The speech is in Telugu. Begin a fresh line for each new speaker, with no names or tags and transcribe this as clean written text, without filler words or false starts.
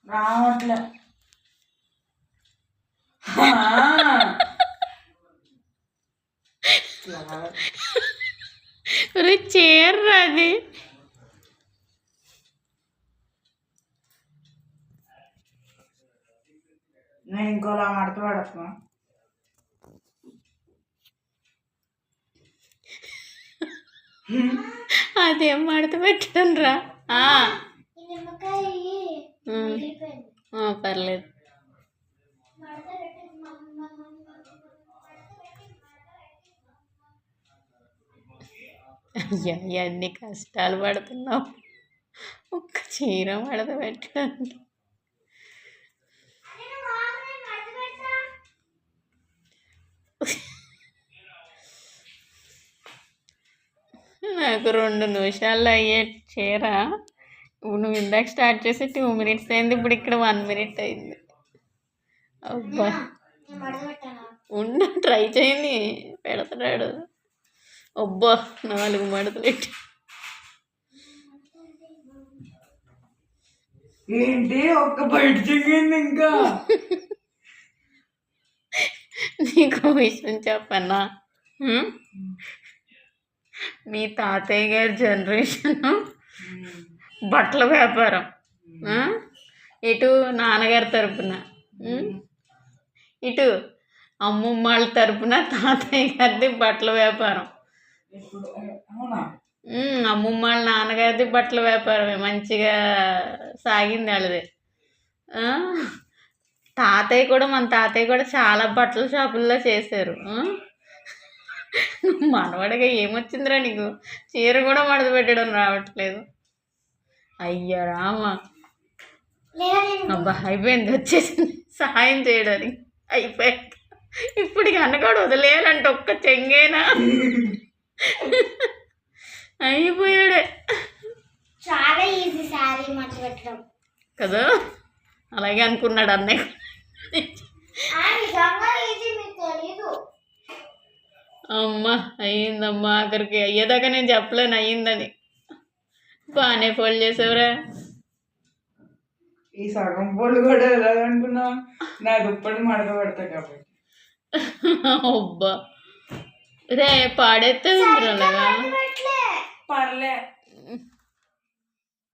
రావట్లే.
చేర్రా అది.
నేను ఇంకోలా మడత పడుతున్నా.
అదేం మడత పెట్టడం రా. పర్లేదు. అయ్యా ఎన్ని కష్టాలు పడుతున్నావు ఒక్క చీర మడత పెట్టడానికి. నాకు 2 నిమిషాల్లో అయ్యే చీర ఇప్పుడు నువ్వు ఇందాక స్టార్ట్ చేసి 2 minutes అయింది, ఇప్పుడు ఇక్కడ 1 minute అయింది. అబ్బా ట్రై చేయని పెడతాడు. అబ్బా 4 మడతలు పెట్టి
ఏంటి ఒక్క బయట చెక్కింది ఇంకా.
నీకు విషయం చెప్పన్నా, మీ తాతయ్య గారి జనరేషన్ బట్టల వ్యాపారం, ఇటు నాన్నగారి తరపున, ఇటు అమ్మమ్మ వాళ్ళ తరపున తాతయ్య గారిది బట్టల వ్యాపారం. అమ్మమ్మ వాళ్ళ నాన్నగారిది బట్టల వ్యాపారమే మంచిగా సాగింది వాళ్ళది. మన తాతయ్య కూడా చాలా బట్టల షాపుల్లో చేశారు. మనవాడిగా ఏమొచ్చిందిరా నీకు, చీర కూడా మడత పెట్టడం రావట్లేదు. అయ్యా రామా. అబ్బా అయిపోయింది, వచ్చేసింది సహాయం చేయడానికి. అయిపోయింది. ఇప్పుడు అన్నగాడు వదిలేయాలంటే ఒక్క చెంగేనా అయిపోయాడే.
చాలా ఈజీ సారీ మడత పెట్టడం
కదా, అలాగే అనుకున్నాడు అన్నయ్య. అమ్మ అయ్యిందమ్మా, ఆఖరికి అయ్యేదాకా నేను చెప్పలేను అయ్యిందని. బాగానే ఫోల్డ్ చేసావురా.
ఈ సగం ఫోల్డ్ కూడా ఎలాగనుకున్నా, నా దుప్పటి మడత పెడతా కాబట్టి.
అబ్బా రే పాడేస్తే
పర్లే.